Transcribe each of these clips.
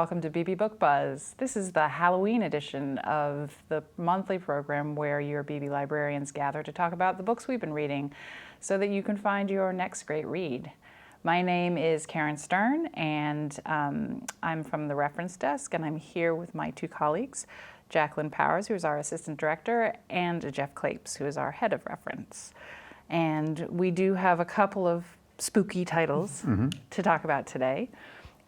welcome to Beebe Book Buzz. This is the Halloween edition of the monthly program where your Beebe librarians gather to talk about the books we've been reading so that you can find your next great read. My name is Karen Stern, and I'm from the reference desk, and I'm here with my two colleagues, Jacqueline Powers, who is our assistant director, and Jeff Clapes, who is our head of reference. And we do have a couple of spooky titles to talk about today.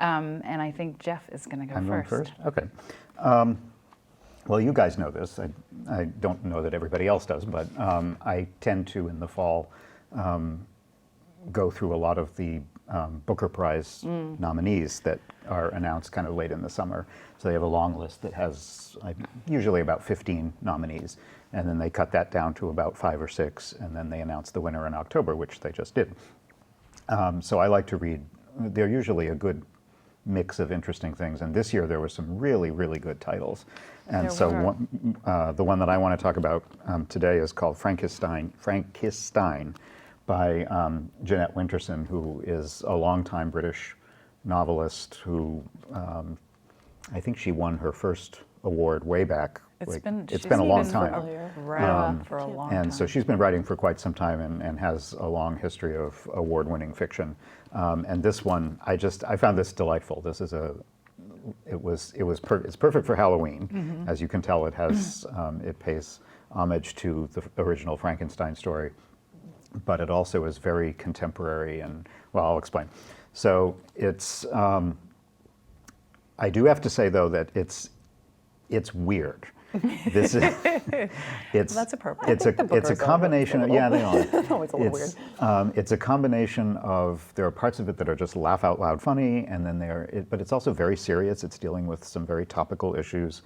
And I think Jeff is going to go I'm first. going first? Okay. Well, you guys know this. I don't know that everybody else does, but I tend to, in the fall, go through a lot of the Booker Prize nominees that are announced kind of late in the summer. So they have a long list that has usually about 15 nominees, and then they cut that down to about 5 or 6, and then they announce the winner in October, which they just did. So I like to read. They're usually a good mix of interesting things, and this year there were some really, really good titles. And so the one that I want to talk about today is called Frankissstein by Jeanette Winterson, who is a longtime British novelist who I think she won her first award way back. It's been a long time. For a long time. And so she's been writing for quite some time and has a long history of award-winning fiction. And this one, I found this delightful. This is it's perfect for Halloween. As you can tell, it has it pays homage to the original Frankenstein story, but it also is very contemporary. And well, I'll explain. So it's I do have to say though that it's weird. This is that's appropriate. It's a combination of, yeah, they are. It's always a little weird. It's a combination of, there are parts of it that are just laugh out loud funny, and then but it's also very serious. It's dealing with some very topical issues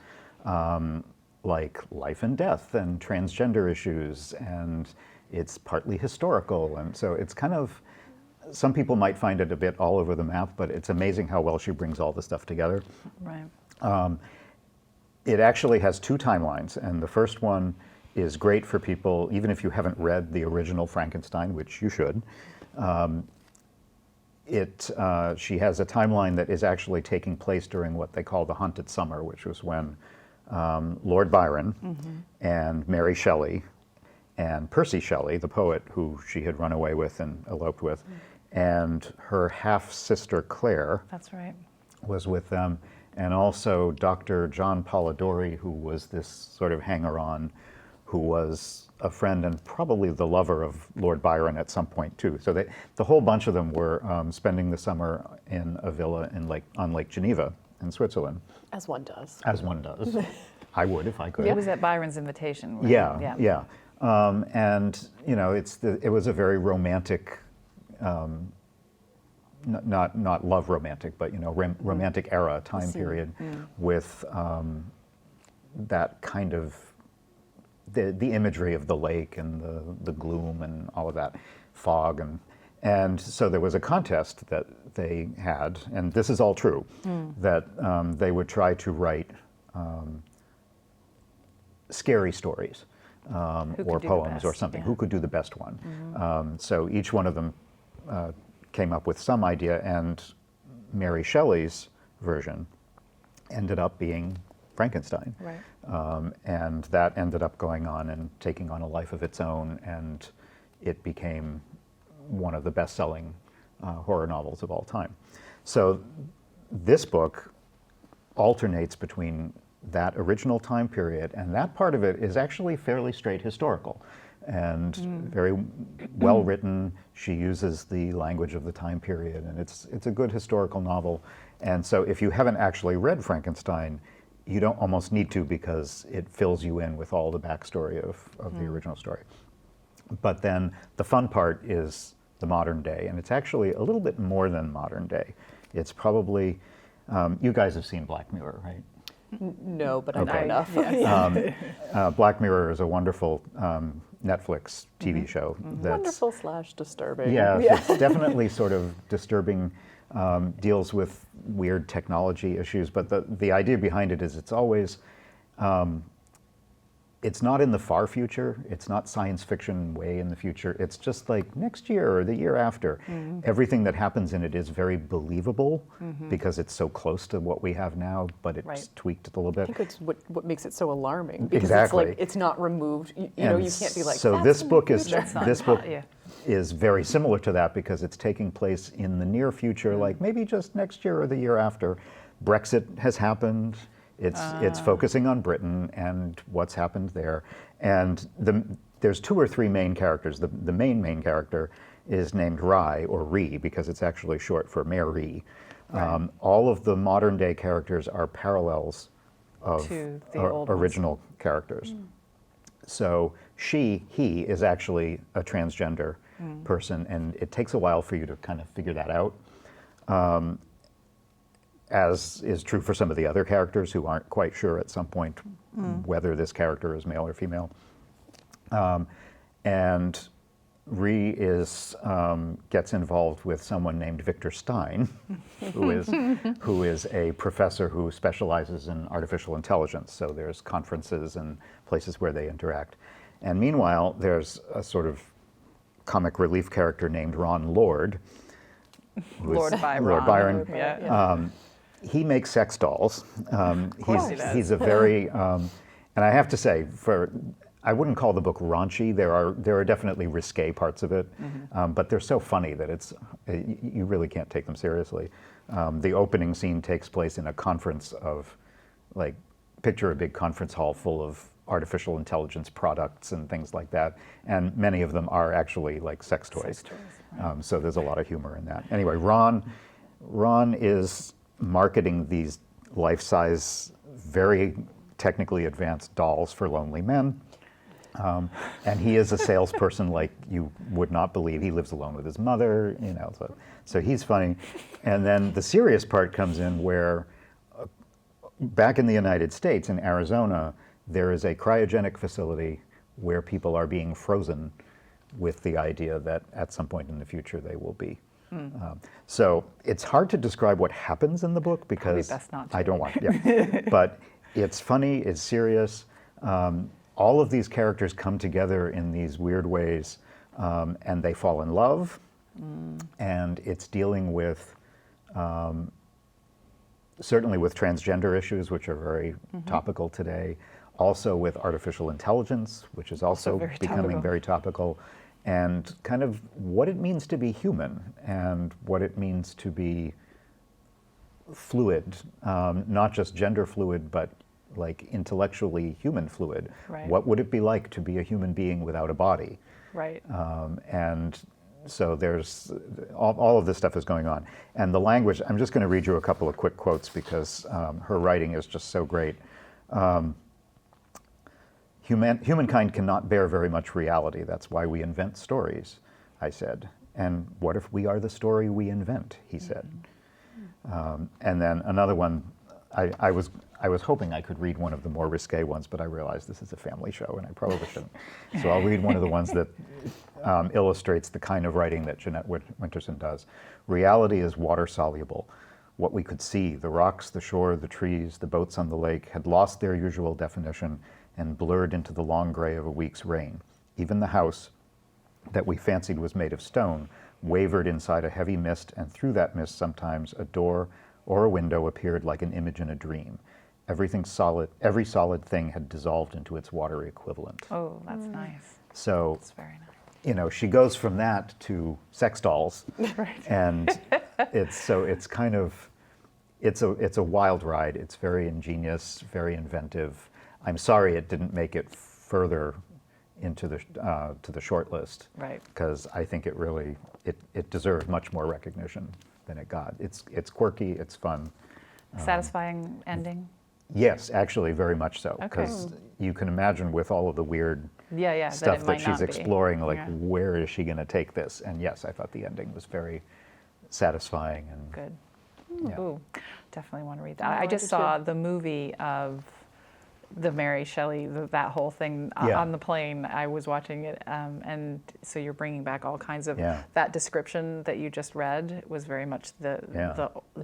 like life and death and transgender issues, and it's partly historical, and so it's kind of, some people might find it a bit all over the map, but it's amazing how well she brings all the stuff together. Right. It actually has 2 timelines, and the first one is great for people, even if you haven't read the original Frankenstein, which you should. She has a timeline that is actually taking place during what they call the Haunted Summer, which was when Lord Byron and Mary Shelley and Percy Shelley, the poet who she had run away with and eloped with, and her half-sister Claire That's right. was with them. And also Dr. John Polidori, who was this sort of hanger-on, who was a friend and probably the lover of Lord Byron at some point too. So the whole bunch of them were spending the summer in a villa on Lake Geneva in Switzerland. As one does. As one does. I would if I could. It was at Byron's invitation. Right? Yeah. And you know, it was a very romantic. Not love romantic, but you know, romantic era time period with that kind of the imagery of the lake and the gloom and all of that fog, and so there was a contest that they had, and this is all true, that they would try to write scary stories or poems or something. Who could do the best one? So each one of them came up with some idea, and Mary Shelley's version ended up being Frankenstein. Right. And that ended up going on and taking on a life of its own, and it became one of the best-selling horror novels of all time. So this book alternates between that original time period, and that part of it is actually fairly straight historical and very well written. She uses the language of the time period, and it's a good historical novel. And so if you haven't actually read Frankenstein, you don't almost need to, because it fills you in with all the backstory of the original story. But then the fun part is the modern day, and it's actually a little bit more than modern day. It's probably, you guys have seen Black Mirror, right? No, but I know enough. Black Mirror is a wonderful Netflix TV show. That's wonderful / disturbing. Yeah, it's definitely sort of disturbing, deals with weird technology issues, but the idea behind it is it's always it's not in the far future. It's not science fiction way in the future. It's just like next year or the year after. Everything that happens in it is very believable because it's so close to what we have now, but it's tweaked a little I bit. think it's what makes it so alarming, because Exactly. it's like it's not removed. You know, you can't be like. So That's this in the book is future." this book is very similar to that because it's taking place in the near future, like maybe just next year or the year after. Brexit has happened. It's focusing on Britain and what's happened there. And there's 2 or 3 main characters. The main character is named Rai, or Ree, because it's actually short for Mary. All of the modern day characters are parallels of To the old ones. original characters. So he is actually a transgender person, and it takes a while for you to kind of figure that out. As is true for some of the other characters who aren't quite sure at some point whether this character is male or female. And Ree gets involved with someone named Victor Stein, who is a professor who specializes in artificial intelligence. So there's conferences and places where they interact. And meanwhile, there's a sort of comic relief character named Ron Lord. Lord Byron. Lord Byron. Yeah. He makes sex dolls. course he does. He's a very, and I have to say, I wouldn't call the book raunchy. There are definitely risque parts of it, but they're so funny that you really can't take them seriously. The opening scene takes place in a conference of, like, picture a big conference hall full of artificial intelligence products and things like that, and many of them are actually like sex toys. So there's a lot of humor in that. Anyway, Ron is marketing these life-size, very technically advanced dolls for lonely men. And he is a salesperson like you would not believe. He lives alone with his mother, so he's funny. And then the serious part comes in where back in the United States, in Arizona, there is a cryogenic facility where people are being frozen with the idea that at some point in the future they will be. So it's hard to describe what happens in the book because best not to. I don't want but it's funny, it's serious. All of these characters come together in these weird ways, and they fall in love, and it's dealing with certainly with transgender issues, which are very topical today, also with artificial intelligence, which is also becoming very topical, and kind of what it means to be human and what it means to be fluid, not just gender fluid, but like intellectually human fluid. Right. What would it be like to be a human being without a body? Right. And so there's all of this stuff is going on. And the language, I'm just going to read you a couple of quick quotes because her writing is just so great. Humankind cannot bear very much reality. That's why we invent stories, I said. And what if we are the story we invent, he said. And then another one, I was hoping I could read one of the more risque ones, but I realized this is a family show and I probably shouldn't. So I'll read one of the ones that illustrates the kind of writing that Jeanette Winterson does. Reality is water soluble. What we could see, the rocks, the shore, the trees, the boats on the lake, had lost their usual definition and blurred into the long gray of a week's rain. Even the house that we fancied was made of stone wavered inside a heavy mist, and through that mist sometimes a door or a window appeared like an image in a dream. Every solid thing had dissolved into its watery equivalent. Oh, that's nice. So, That's very nice. she goes from that to sex dolls, Right. and it's a wild ride. It's very ingenious, very inventive. I'm sorry it didn't make it further into the to the short list, Right. because I think it deserved much more recognition than it got. It's quirky, it's fun. Satisfying ending? Yes, actually, very much so. Okay. Because you can imagine with all of the weird Yeah, stuff that, that she's exploring, like, Yeah. where is she going to take this? And yes, I thought the ending was very satisfying. And Good. Yeah. Ooh, definitely want to read that. Oh, I I just did saw the movie of the Mary Shelley, that whole thing Yeah. on the plane. I was watching it, and so you're bringing back all kinds of Yeah. that description that you just read was very much the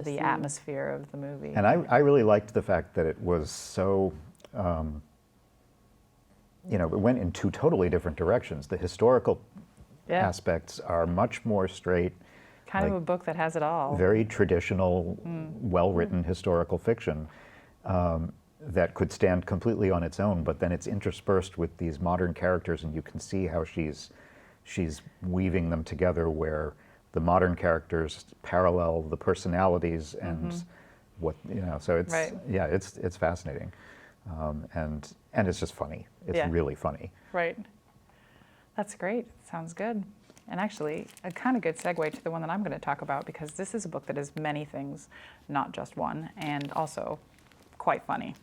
scene. atmosphere of the movie. And I really liked the fact that it was so it went in two totally different directions. The historical Yeah. aspects are much more straight, Kind of like, a book that has it all. very traditional, well-written historical fiction that could stand completely on its own, but then it's interspersed with these modern characters, and you can see how she's weaving them together, where the modern characters parallel the personalities and what So it's Right. yeah, it's fascinating, and it's just funny. It's Yeah. really funny. Right. That's great. Sounds good. And actually, a kind of good segue to the one that I'm going to talk about, because this is a book that is many things, not just one, and also quite funny.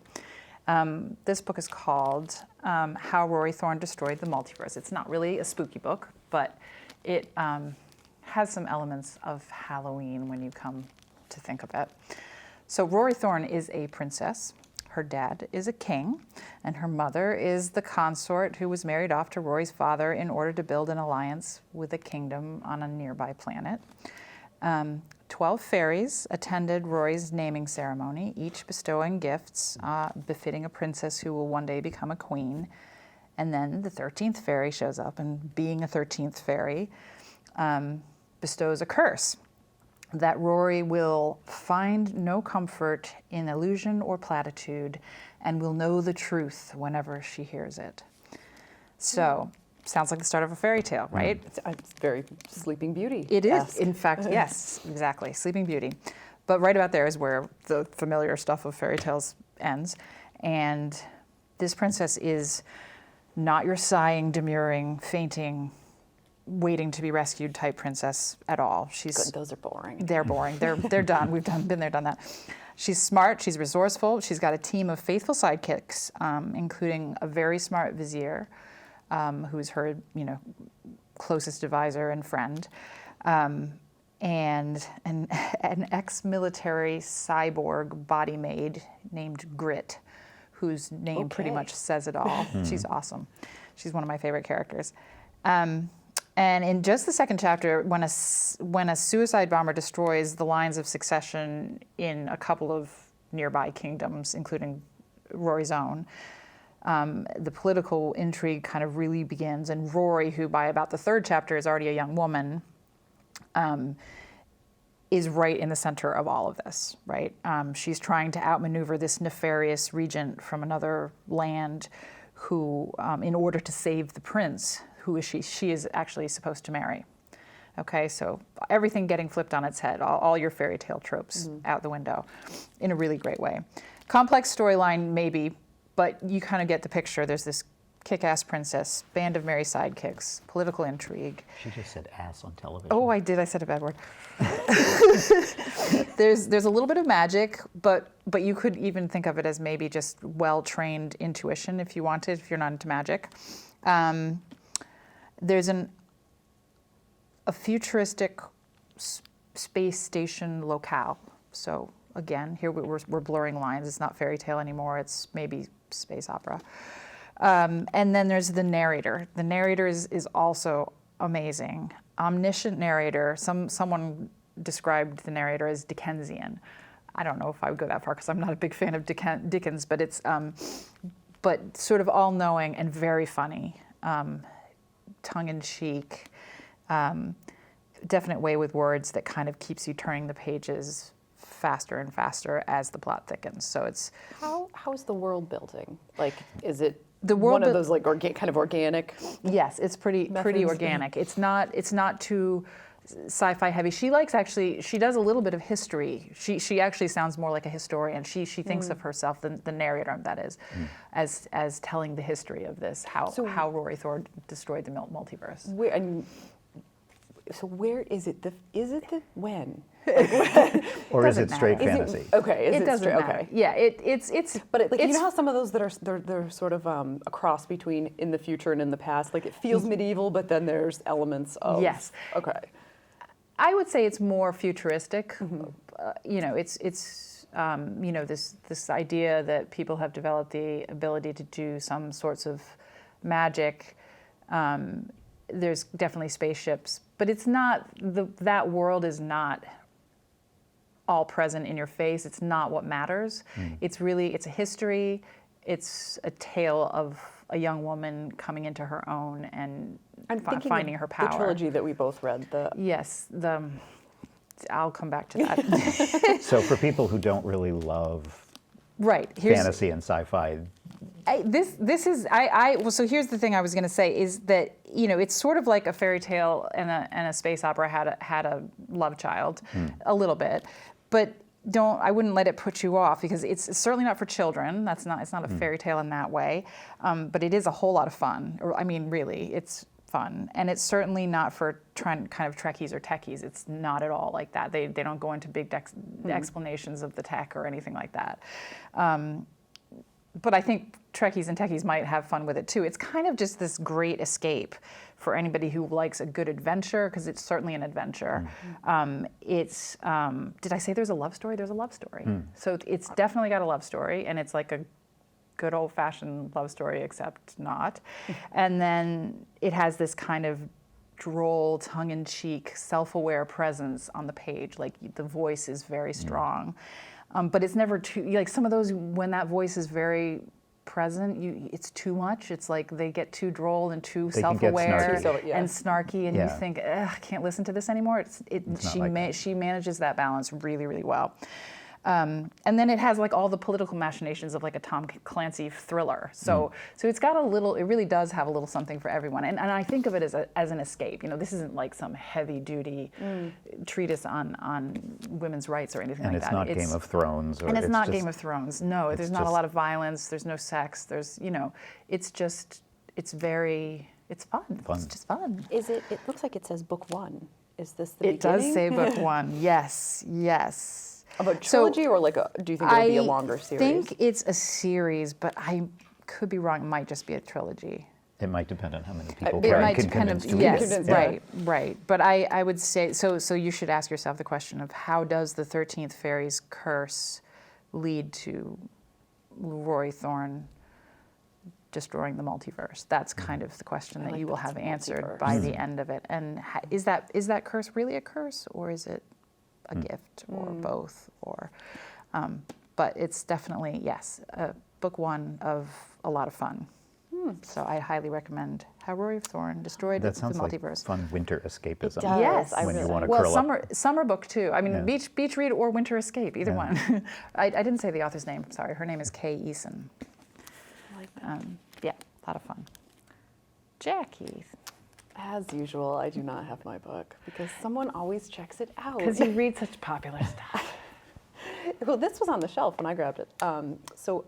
This book is called How Rory Thorne Destroyed the Multiverse. It's not really a spooky book, but it has some elements of Halloween when you come to think of it. So Rory Thorne is a princess. Her dad is a king, and her mother is the consort who was married off to Rory's father in order to build an alliance with a kingdom on a nearby planet. 12 fairies attended Rory's naming ceremony, each bestowing gifts befitting a princess who will one day become a queen. And then the 13th fairy shows up, and being a 13th fairy, bestows a curse that Rory will find no comfort in illusion or platitude and will know the truth whenever she hears it. So, sounds like the start of a fairy tale, right? It's very Sleeping Beauty. It is, in fact, yes, exactly, Sleeping Beauty. But right about there is where the familiar stuff of fairy tales ends. And this princess is not your sighing, demurring, fainting, waiting to be rescued type princess at all. Good, those are boring. They're boring. They're done. We've been there, done that. She's smart. She's resourceful. She's got a team of faithful sidekicks, including a very smart vizier, who's her closest advisor and friend, and an ex-military cyborg body maid named Grit, whose name pretty much says it all. She's awesome. She's one of my favorite characters. And in just the second chapter, when a suicide bomber destroys the lines of succession in a couple of nearby kingdoms, including Rory's own, the political intrigue kind of really begins. And Rory, who by about the third chapter is already a young woman, is right in the center of all of this, right? She's trying to outmaneuver this nefarious regent from another land who, in order to save the prince, who is she is actually supposed to marry. Okay, so everything getting flipped on its head, all your fairy tale tropes out the window in a really great way. Complex storyline, maybe, but you kind of get the picture. There's this kick-ass princess, band of merry sidekicks, political intrigue. She just said ass on television. Oh, I did. I said a bad word. There's a little bit of magic, but you could even think of it as maybe just well-trained intuition if you wanted, if you're not into magic. There's a futuristic space station locale. So again, here we're blurring lines. It's not fairy tale anymore. It's maybe space opera. And then there's the narrator. The narrator is also amazing. Omniscient narrator. Someone described the narrator as Dickensian. I don't know if I would go that far because I'm not a big fan of Dickens, but it's but sort of all-knowing and very funny. Tongue-in-cheek, definite way with words that kind of keeps you turning the pages faster and faster as the plot thickens. So it's How's the world building? Like, is it the world one of those like kind of organic? Yes, it's pretty organic. It's not too sci-fi heavy. She does a little bit of history. She actually sounds more like a historian. She thinks of herself, the narrator that is, as telling the history of this, how Rory Thorne destroyed the multiverse. So where is it? When? Or is it straight matter. fantasy? It doesn't matter. Okay. Yeah, it's. But you know how some of those that are they're sort of a cross between in the future and in the past. Like it feels medieval, but then there's elements of Yes. Okay. I would say it's more futuristic. It's this idea that people have developed the ability to do some sorts of magic. There's definitely spaceships, but it's not that world is not all present in your face. It's not what matters. It's a history. It's a tale of a young woman coming into her own and I'm thinking finding of her power. The trilogy that we both read. Yes, I'll come back to that. So for people who don't really love Right. fantasy and sci-fi, So here's the thing I was going to say is that, it's sort of like a fairy tale and a space opera had a love child, a little bit, but I wouldn't let it put you off, because it's certainly not for children. It's not a fairy tale in that way, but it is a whole lot of fun. Really, it's fun, and it's certainly not for kind of Trekkies or techies. It's not at all like that. They don't go into big explanations of the tech or anything like that. But I think Trekkies and techies might have fun with it too. It's kind of just this great escape for anybody who likes a good adventure, because it's certainly an adventure. Did I say there's a love story? There's a love story. So it's definitely got a love story, and it's like a good old-fashioned love story, except not. And then it has this kind of droll, tongue-in-cheek, self-aware presence on the page. Like, the voice is very strong. But it's never too, like, some of those, when that voice is very present, it's too much. It's like they get too droll and too self-aware and snarky, and you think, I can't listen to this anymore. She manages that balance really, really well. And then it has like all the political machinations of like a Tom Clancy thriller. So it's got it really does have a little something for everyone. And I think of it as an escape. This isn't like some heavy duty treatise on women's rights or anything like that. And it's not Game of Thrones. And it's not Game of Thrones. No, there's not a lot of violence. There's no sex. It's fun. It's just fun. It looks like it says book 1. Is this the beginning? It does say book 1. Yes. Of a trilogy, or do you think it'll be a longer series? I think it's a series, but I could be wrong. It might just be a trilogy. It might depend on how many people can convince to yes, read it. Right. But I would say, so you should ask yourself the question of, how does the 13th Fairy's curse lead to Rory Thorne destroying the multiverse? That's kind of the question that you will have answered by the end of it. And is that curse really a curse, or is it a gift, or both, but it's definitely, yes, book 1 of a lot of fun. So I highly recommend How Rory Thorne Destroyed the Multiverse. That sounds like fun winter escapism. It does. Yes. When you want to curl up. Summer book too. I mean, beach read or winter escape, either one. I didn't say the author's name, sorry. Her name is Kay Eason. I like that. A lot of fun. Jackie. As usual, I do not have my book, because someone always checks it out. Because you read such popular stuff. Well, this was on the shelf when I grabbed it. So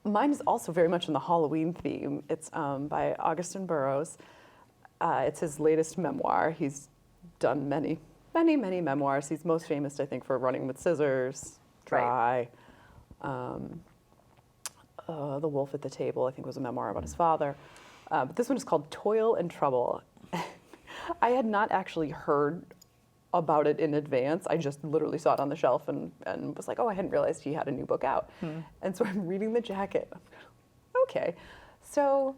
mine is also very much in the Halloween theme. It's by Augusten Burroughs. It's his latest memoir. He's done many, many, many memoirs. He's most famous, I think, for Running with Scissors, Dry. The Wolf at the Table, I think, was a memoir about his father. But this one is called Toil and Trouble. I had not actually heard about it in advance. I just literally saw it on the shelf and was like, oh, I hadn't realized he had a new book out. And so I'm reading the jacket. Okay. So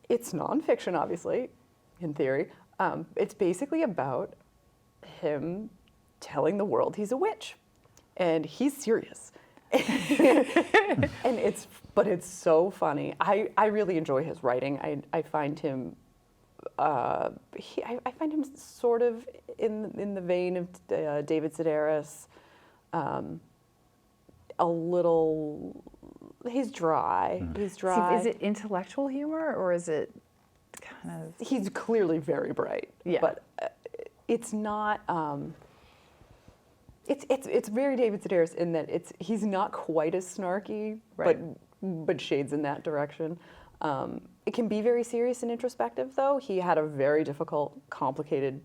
it's nonfiction, obviously, in theory. It's basically about him telling the world he's a witch. And he's serious. But it's so funny. I really enjoy his writing. I find him I find him sort of in the vein of David Sedaris. A little, he's dry. He's dry. Is it intellectual humor, or is it kind of? He's clearly very bright. Yeah. But it's not. It's very David Sedaris in that he's not quite as snarky, but shades in that direction. It can be very serious and introspective, though. He had a very difficult, complicated,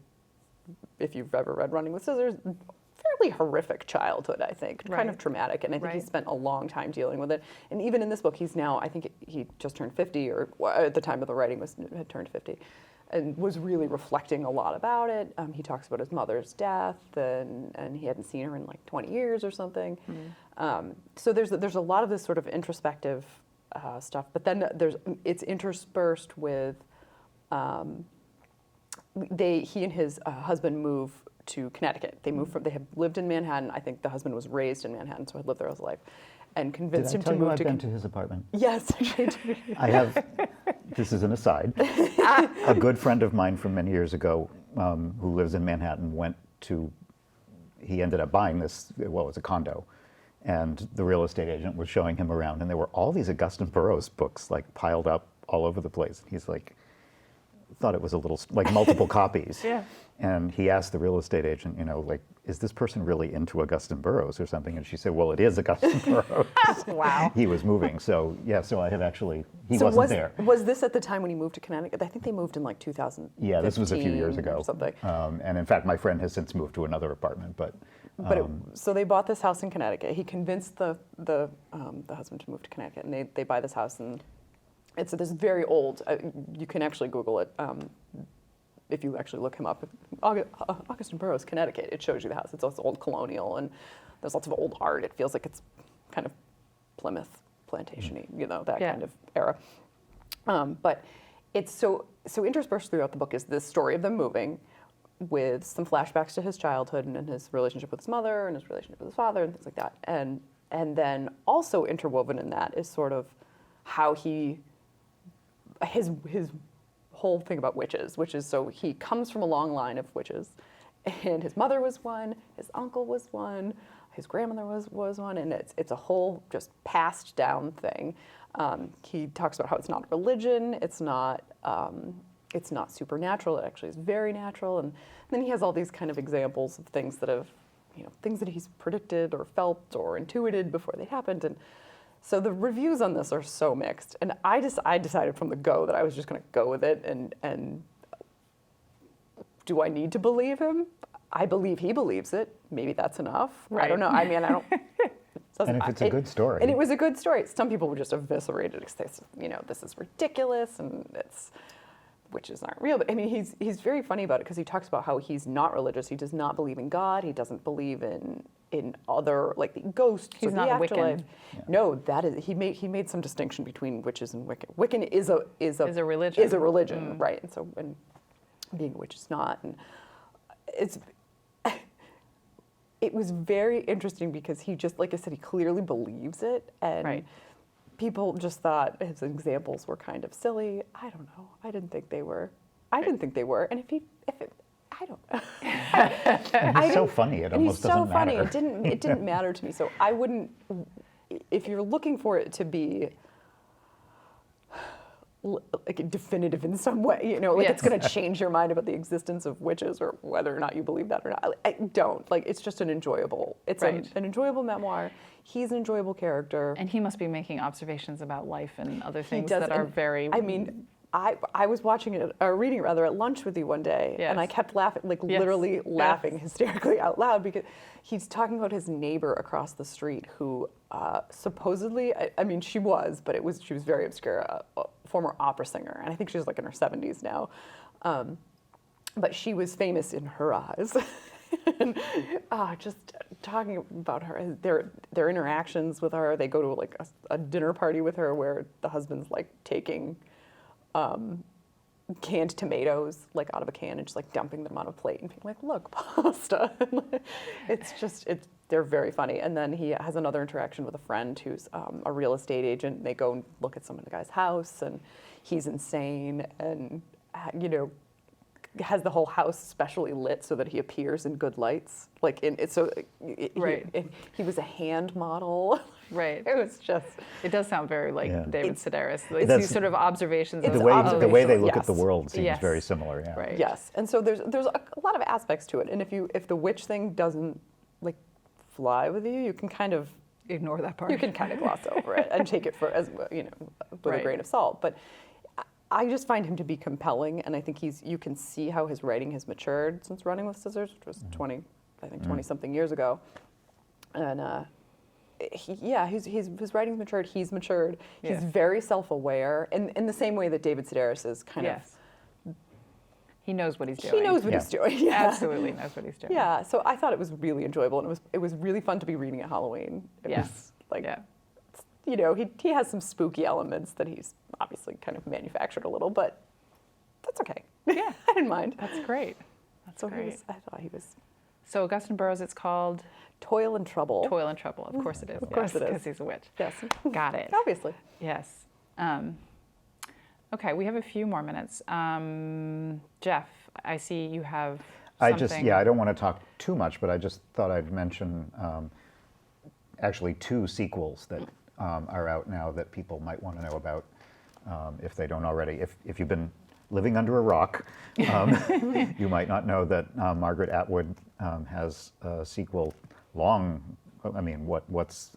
if you've ever read Running with Scissors, fairly horrific childhood, I think, kind of traumatic, and I think he spent a long time dealing with it. And even in this book, he's now, I think he just turned 50, or at the time of the writing had turned 50, and was really reflecting a lot about it. He talks about his mother's death, and he hadn't seen her in like 20 years or something. So there's a lot of this sort of introspective stuff, but then it's interspersed with he and his husband move to Connecticut. They have lived in Manhattan. I think the husband was raised in Manhattan, so had lived there his life. and convinced Did I him tell to you move I've to. been to his apartment? Yes. I have, this is an aside, a good friend of mine from many years ago who lives in Manhattan he ended up buying this, well, it was a condo, and the real estate agent was showing him around, and there were all these Augusten Burroughs books like piled up all over the place. He's like, thought it was a little, like multiple copies. Yeah. And he asked the real estate agent, like, is this person really into Augusten Burroughs or something? And she said, well, it is Augusten Burroughs. Wow. He was moving. So, yeah, so I had actually, he So wasn't there. Was this at the time when he moved to Connecticut? I think they moved in like 2000. Yeah, this was a few years ago. Or something. And in fact, my friend has since moved to another apartment. But So they bought this house in Connecticut. He convinced the husband to move to Connecticut, and they buy this house, and it's this very old. You can actually Google it if you actually look him up. Augusten Burroughs, Connecticut. It shows you the house. It's also old colonial, and there's lots of old art. It feels like it's kind of Plymouth plantation-y, that kind of era. But it's so interspersed throughout the book is this story of them moving, with some flashbacks to his childhood and his relationship with his mother and his relationship with his father and things like that. And then also interwoven in that is sort of how his whole thing about witches, which is so he comes from a long line of witches, and his mother was one, his uncle was one, his grandmother was one, and it's a whole just passed down thing. He talks about how it's not religion, it's not supernatural, it actually is very natural. And then he has all these kind of examples of things that have, things that he's predicted or felt or intuited before they happened. And so the reviews on this are so mixed. And I decided from the go that I was just going to go with it. And do I need to believe him? I believe he believes it. Maybe that's enough. Right. I don't know. I mean, I don't. and if it's a good story. And it was a good story. Some people were just eviscerated because they said, this is ridiculous and witches aren't real. But I mean, he's very funny about it because he talks about how he's not religious. He does not believe in God. He doesn't believe in other, like the ghosts. He's or not the a Wiccan. afterlife. Yeah. No, that is he made some distinction between witches and Wiccan. Wiccan is a religion. Is a religion, right? And being a witch is not. And it was very interesting because he just, like I said, he clearly believes it, and right. People just thought his examples were kind of silly. I don't know. I didn't think they were. I didn't think they were. And I don't know. And he's so funny. It almost doesn't matter. He's so funny. It didn't matter to me. So I wouldn't. If you're looking for it to be like definitive in some way, like it's going to change your mind about the existence of witches or whether or not you believe that or not. I don't. Like, it's just an enjoyable. It's right. an enjoyable memoir. He's an enjoyable character. And he must be making observations about life and other things does, that are very. I mean, I was watching it, or reading it rather, at lunch with you one day, yes. and I kept laughing, like yes. literally laughing yes. hysterically out loud because he's talking about his neighbor across the street who supposedly, I mean, she was very obscure, a former opera singer, and I think she's like in her 70s now, but she was famous in her eyes. And just talking about her, their interactions with her. They go to like a dinner party with her where the husband's like taking canned tomatoes like out of a can and just like dumping them on a plate and being like, look, pasta. They're very funny. And then he has another interaction with a friend who's a real estate agent, and they go and look at some of the guy's house, and he's insane and has the whole house specially lit so that he appears in good lights. Like right. He was a hand model. Right. It was just. It does sound very like David Sedaris. Like That's- these sort of observations. The way they look yes. at the world seems Yes. very similar. Yeah. Right. Yes, and so there's a lot of aspects to it, and if the witch thing doesn't like fly with you, you can kind of Ignore that part. you can kind of gloss over it and take it for as with Right. a grain of salt. But I just find him to be compelling, and I think you can see how his writing has matured since Running with Scissors, which was 20 something years ago, and his writing's matured. He's matured. Yeah. He's very self-aware, in the same way that David Sedaris is kind of. He knows what he's doing. He knows what he's doing. Yeah. Absolutely knows what he's doing. Yeah. So I thought it was really enjoyable, and it was really fun to be reading at Halloween. It was like, he has some spooky elements that he's obviously kind of manufactured a little, but that's okay. Yeah. I didn't mind. That's great. That's So great. I thought he was. So Augusten Burroughs, it's called Toil and Trouble. Toil and Trouble, of course it is. Of course it is. Because he's a witch. Yes. Got it. Obviously. Yes. Okay, we have a few more minutes. Jeff, I see you have something. I don't want to talk too much, but I just thought I'd mention actually 2 sequels that are out now that people might want to know about if they don't already. If you've been living under a rock, you might not know that Margaret Atwood has a sequel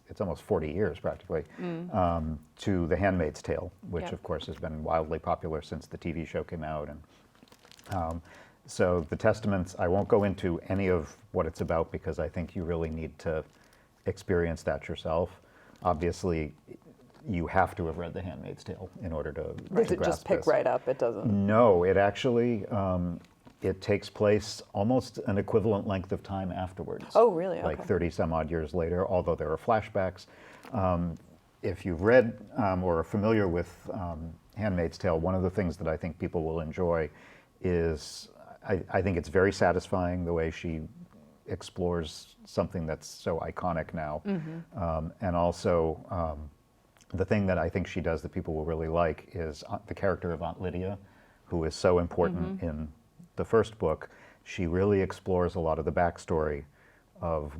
it's almost 40 years practically, to The Handmaid's Tale, which of course has been wildly popular since the TV show came out. And so the Testaments, I won't go into any of what it's about because I think you really need to experience that yourself. Obviously, you have to have read The Handmaid's Tale in order to Does it grasp just pick this. right up? It doesn't? No, it actually, it takes place almost an equivalent length of time afterwards. Oh, really? Like Okay. 30 some odd years later, although there are flashbacks. If you've read or are familiar with Handmaid's Tale, one of the things that I think people will enjoy is, I think it's very satisfying the way she explores something that's so iconic now. And also, the thing that I think she does that people will really like is the character of Aunt Lydia, who is so important in the first book. She really explores a lot of the backstory of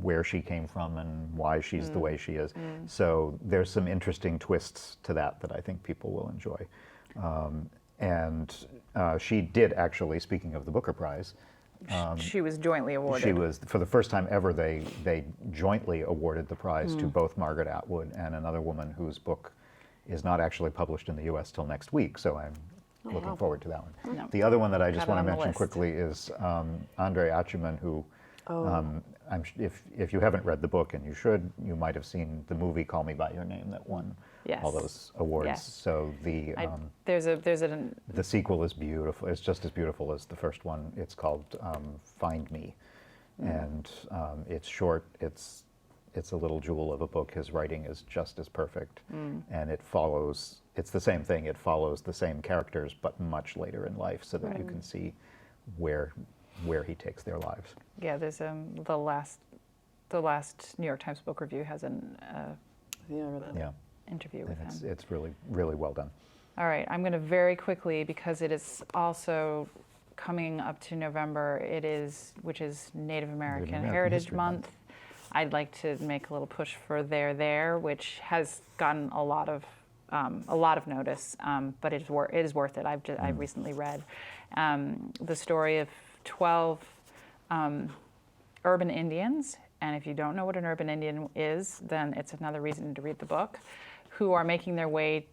where she came from and why she's the way she is. So there's some interesting twists to that I think people will enjoy. And she did actually, speaking of the Booker Prize, she was jointly awarded. she was, for the first time ever, they jointly awarded the prize to both Margaret Atwood and another woman whose book is not actually published in the U.S. till next week, so I'm looking forward to that one. No. The other one that I just Got it want on to the mention list. quickly is André Aciman, who, if you haven't read the book, and you should, you might have seen the movie Call Me By Your Name that won all those awards. Yes. So There's the sequel is beautiful. It's just as beautiful as the first one. It's called Find Me, and it's short. It's a little jewel of a book. His writing is just as perfect, and it follows. It's the same thing. It follows the same characters, but much later in life, so that you can see where he takes their lives. Yeah, there's the last New York Times Book Review has an interview with him. It's really, really well done. All right, I'm going to very quickly, because it is also coming up to November, which is Native American Heritage History Month. I'd like to make a little push for There, which has gotten a lot of notice, but it is worth it. I've recently read the story of 12 urban Indians, and if you don't know what an urban Indian is, then it's another reason to read the book, who are making their way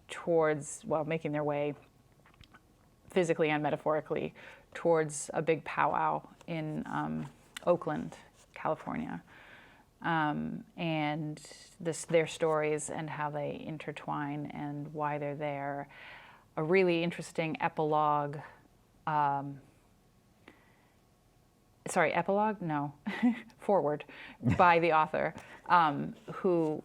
physically and metaphorically towards a big powwow in Oakland, California. And their stories and how they intertwine and why they're there. A really interesting epilogue. Forward by the author, who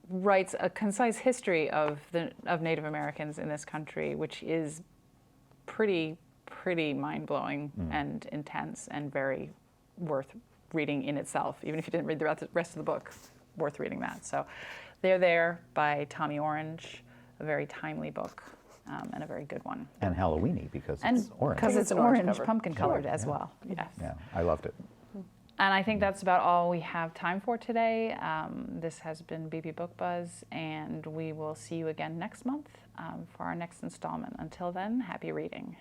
writes a concise history of Native Americans in this country, which is pretty mind-blowing and intense and very worth reading in itself. Even if you didn't read the rest of the book, worth reading that. So They're There by Tommy Orange, a very timely book and a very good one. And Halloweeny because it's orange. Because it's an orange orange, cover. pumpkin-colored as well. Yes. Yeah, I loved it. And I think that's about all we have time for today. This has been Beebe Book Buzz, and we will see you again next month for our next installment. Until then, happy reading.